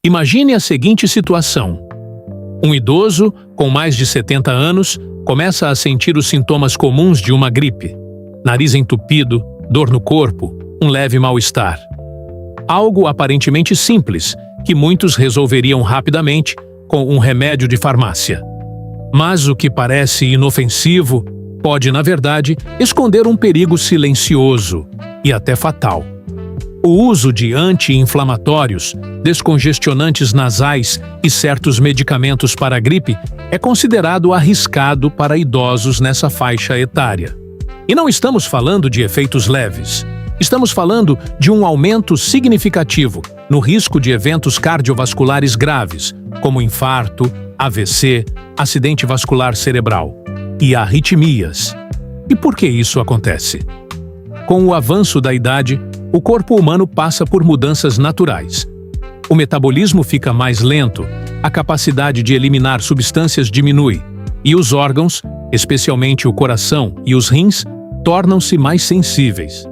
Imagine a seguinte situação. Um idoso, com mais de 70 anos, começa a sentir os sintomas comuns de uma gripe. Nariz entupido, dor no corpo, um leve mal-estar. Algo aparentemente simples, que muitos resolveriam rapidamente com um remédio de farmácia. Mas o que parece inofensivo pode, na verdade, esconder um perigo silencioso e até fatal. O uso de anti-inflamatórios, descongestionantes nasais e certos medicamentos para a gripe é considerado arriscado para idosos nessa faixa etária. E não estamos falando de efeitos leves. Estamos falando de um aumento significativo no risco de eventos cardiovasculares graves, como infarto, AVC, acidente vascular cerebral e arritmias. E por que isso acontece? Com o avanço da idade, o corpo humano passa por mudanças naturais. O metabolismo fica mais lento, a capacidade de eliminar substâncias diminui, e os órgãos, especialmente o coração e os rins, tornam-se mais sensíveis.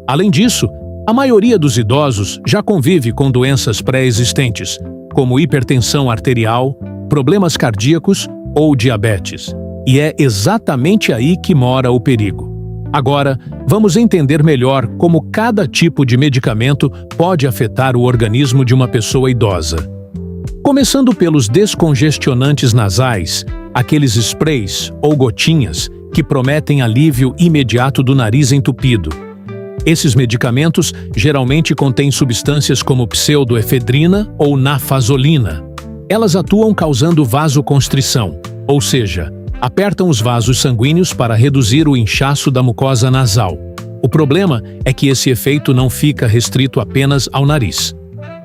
Além disso, a maioria dos idosos já convive com doenças pré-existentes, como hipertensão arterial, problemas cardíacos ou diabetes. E é exatamente aí que mora o perigo. Agora, vamos entender melhor como cada tipo de medicamento pode afetar o organismo de uma pessoa idosa. Começando pelos descongestionantes nasais, aqueles sprays ou gotinhas que prometem alívio imediato do nariz entupido. Esses medicamentos geralmente contêm substâncias como pseudoefedrina ou nafazolina. Elas atuam causando vasoconstrição, ou seja, apertam os vasos sanguíneos para reduzir o inchaço da mucosa nasal. O problema é que esse efeito não fica restrito apenas ao nariz.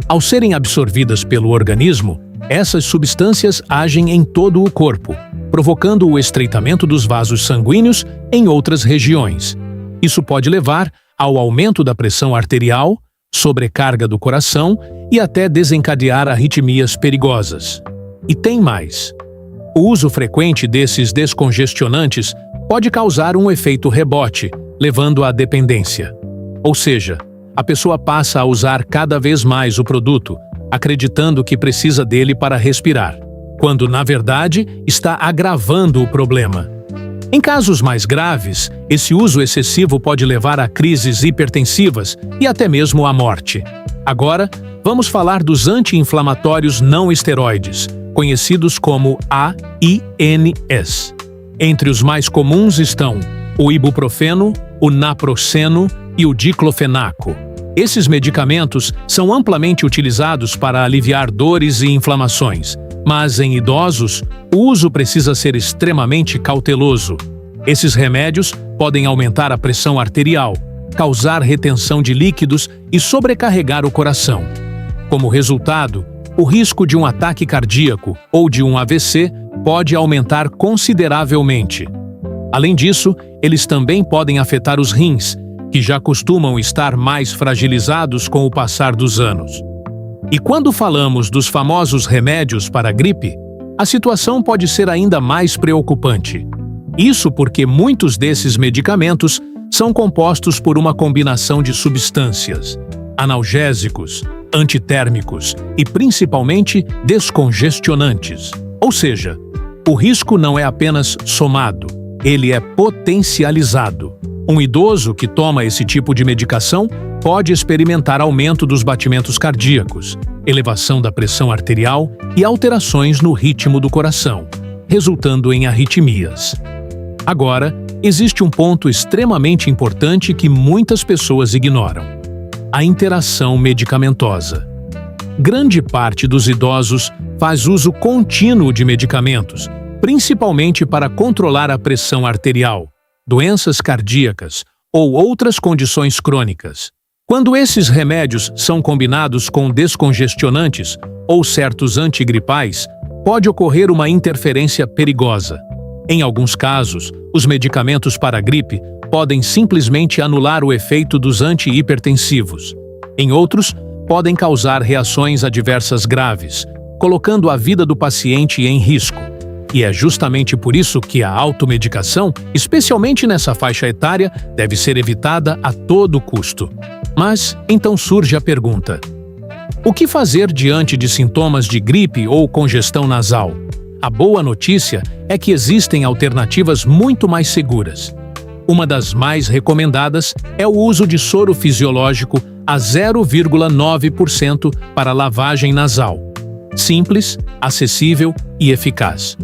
Ao serem absorvidas pelo organismo, essas substâncias agem em todo o corpo, provocando o estreitamento dos vasos sanguíneos em outras regiões. Isso pode levar ao aumento da pressão arterial, sobrecarga do coração e até desencadear arritmias perigosas. E tem mais. O uso frequente desses descongestionantes pode causar um efeito rebote, levando à dependência. Ou seja, a pessoa passa a usar cada vez mais o produto, acreditando que precisa dele para respirar, quando, na verdade, está agravando o problema. Em casos mais graves, esse uso excessivo pode levar a crises hipertensivas e até mesmo à morte. Agora, vamos falar dos anti-inflamatórios não esteroides, conhecidos como AINs. Entre os mais comuns estão o ibuprofeno, o naproxeno e o diclofenaco. Esses medicamentos são amplamente utilizados para aliviar dores e inflamações, mas em idosos, o uso precisa ser extremamente cauteloso. Esses remédios podem aumentar a pressão arterial, causar retenção de líquidos e sobrecarregar o coração. Como resultado, o risco de um ataque cardíaco ou de um AVC pode aumentar consideravelmente. Além disso, eles também podem afetar os rins, que já costumam estar mais fragilizados com o passar dos anos. E quando falamos dos famosos remédios para a gripe, a situação pode ser ainda mais preocupante. Isso porque muitos desses medicamentos são compostos por uma combinação de substâncias, analgésicos, antitérmicos e principalmente descongestionantes. Ou seja, o risco não é apenas somado, ele é potencializado. Um idoso que toma esse tipo de medicação pode experimentar aumento dos batimentos cardíacos, elevação da pressão arterial e alterações no ritmo do coração, resultando em arritmias. Agora, existe um ponto extremamente importante que muitas pessoas ignoram: a interação medicamentosa. Grande parte dos idosos faz uso contínuo de medicamentos, principalmente para controlar a pressão arterial, doenças cardíacas ou outras condições crônicas. Quando esses remédios são combinados com descongestionantes ou certos antigripais, pode ocorrer uma interferência perigosa. Em alguns casos, os medicamentos para a gripe podem simplesmente anular o efeito dos antihipertensivos. Em outros, podem causar reações adversas graves, colocando a vida do paciente em risco. E é justamente por isso que a automedicação, especialmente nessa faixa etária, deve ser evitada a todo custo. Mas, então surge a pergunta: O que fazer diante de sintomas de gripe ou congestão nasal? A boa notícia é que existem alternativas muito mais seguras. Uma das mais recomendadas é o uso de soro fisiológico a 0,9% para lavagem nasal. Simples, acessível e eficaz.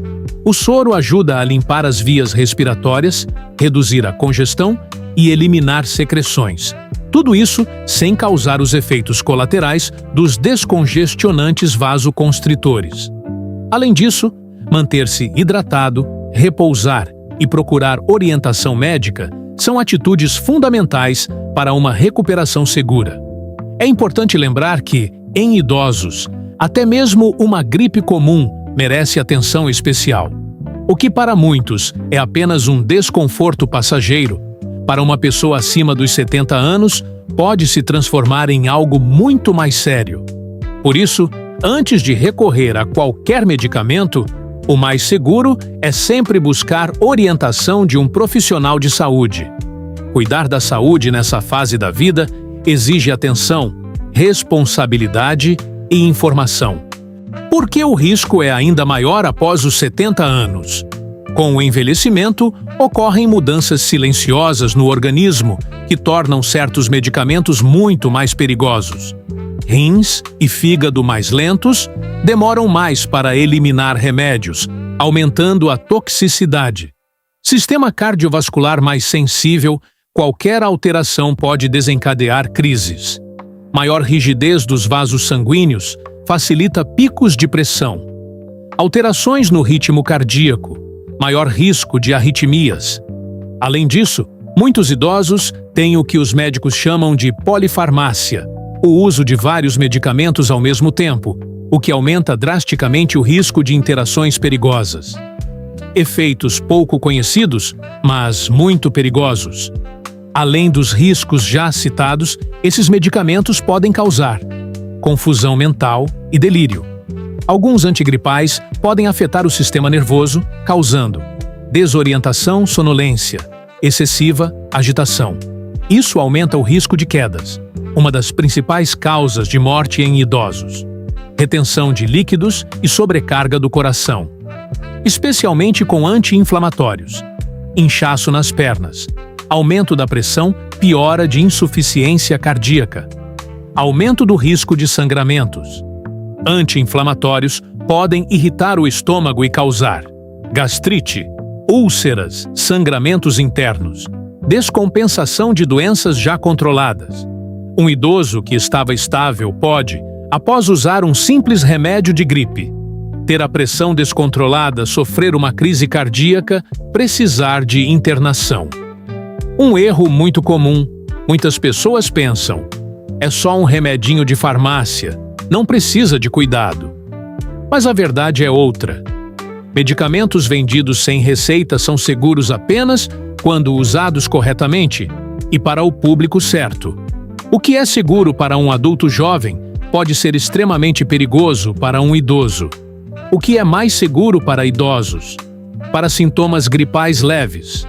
O soro ajuda a limpar as vias respiratórias, reduzir a congestão e eliminar secreções. Tudo isso sem causar os efeitos colaterais dos descongestionantes vasoconstritores. Além disso, manter-se hidratado, repousar e procurar orientação médica são atitudes fundamentais para uma recuperação segura. É importante lembrar que, em idosos, até mesmo uma gripe comum merece atenção especial. O que para muitos é apenas um desconforto passageiro, para uma pessoa acima dos 70 anos, pode se transformar em algo muito mais sério. Por isso, antes de recorrer a qualquer medicamento, o mais seguro é sempre buscar orientação de um profissional de saúde. Cuidar da saúde nessa fase da vida exige atenção, responsabilidade e informação. Por que o risco é ainda maior após os 70 anos? Com o envelhecimento, ocorrem mudanças silenciosas no organismo que tornam certos medicamentos muito mais perigosos. Rins e fígado mais lentos demoram mais para eliminar remédios, aumentando a toxicidade. Sistema cardiovascular mais sensível, qualquer alteração pode desencadear crises. Maior rigidez dos vasos sanguíneos facilita picos de pressão. Alterações no ritmo cardíaco, maior risco de arritmias. Além disso, muitos idosos têm o que os médicos chamam de polifarmácia, o uso de vários medicamentos ao mesmo tempo, o que aumenta drasticamente o risco de interações perigosas. Efeitos pouco conhecidos, mas muito perigosos. Além dos riscos já citados, esses medicamentos podem causar confusão mental e delírio. Alguns antigripais podem afetar o sistema nervoso, causando desorientação, sonolência, excessiva agitação. Isso aumenta o risco de quedas, uma das principais causas de morte em idosos. Retenção de líquidos e sobrecarga do coração, especialmente com anti-inflamatórios. Inchaço nas pernas. Aumento da pressão, piora de insuficiência cardíaca. Aumento do risco de sangramentos. Anti-inflamatórios podem irritar o estômago e causar gastrite, úlceras, sangramentos internos, descompensação de doenças já controladas. Um idoso que estava estável pode, após usar um simples remédio de gripe, ter a pressão descontrolada, sofrer uma crise cardíaca, precisar de internação. Um erro muito comum: muitas pessoas pensam, é só um remedinho de farmácia, não precisa de cuidado. Mas a verdade é outra. Medicamentos vendidos sem receita são seguros apenas quando usados corretamente e para o público certo. O que é seguro para um adulto jovem pode ser extremamente perigoso para um idoso. O que é mais seguro para idosos? Para sintomas gripais leves.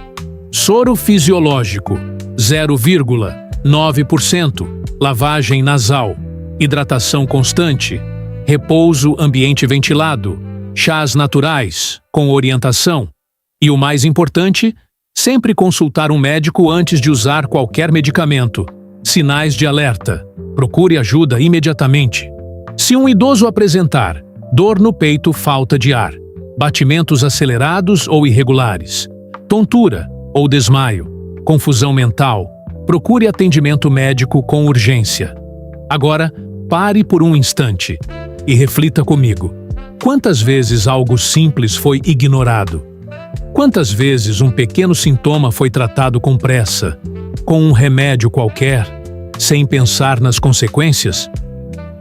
Soro fisiológico, 0,9%. Lavagem nasal. Hidratação constante. Repouso ambiente ventilado. Chás naturais, com orientação. E o mais importante, sempre consultar um médico antes de usar qualquer medicamento. Sinais de alerta. Procure ajuda imediatamente. Se um idoso apresentar dor no peito, falta de ar, batimentos acelerados ou irregulares, tontura ou desmaio, confusão mental, procure atendimento médico com urgência. Agora, pare por um instante e reflita comigo. Quantas vezes algo simples foi ignorado? Quantas vezes um pequeno sintoma foi tratado com pressa, com um remédio qualquer, sem pensar nas consequências?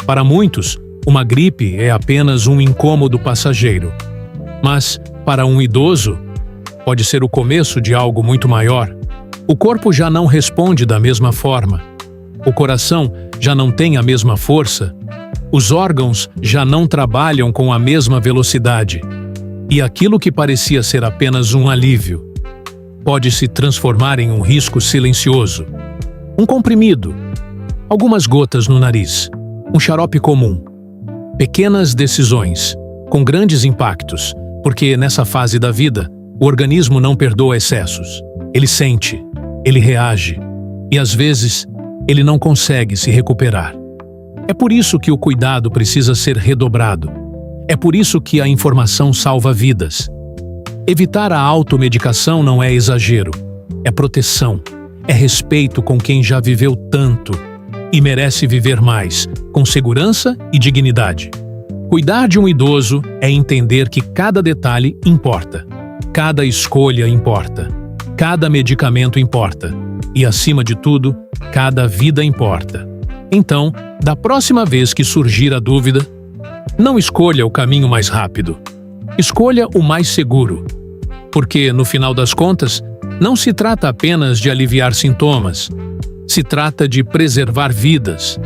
Para muitos, uma gripe é apenas um incômodo passageiro. Mas, para um idoso, pode ser o começo de algo muito maior. O corpo já não responde da mesma forma. O coração já não tem a mesma força. Os órgãos já não trabalham com a mesma velocidade. E aquilo que parecia ser apenas um alívio pode se transformar em um risco silencioso. Um comprimido, algumas gotas no nariz, Um xarope comum. Pequenas decisões, com grandes impactos, porque nessa fase da vida, o organismo não perdoa excessos. Ele sente, ele reage, e às vezes, ele não consegue se recuperar. É por isso que o cuidado precisa ser redobrado. É por isso que a informação salva vidas. Evitar a automedicação não é exagero, é proteção, é respeito com quem já viveu tanto e merece viver mais, com segurança e dignidade. Cuidar de um idoso é entender que cada detalhe importa, cada escolha importa, cada medicamento importa e, acima de tudo, cada vida importa. Então, da próxima vez que surgir a dúvida, não escolha o caminho mais rápido. Escolha o mais seguro. Porque, no final das contas, não se trata apenas de aliviar sintomas. Se trata de preservar vidas.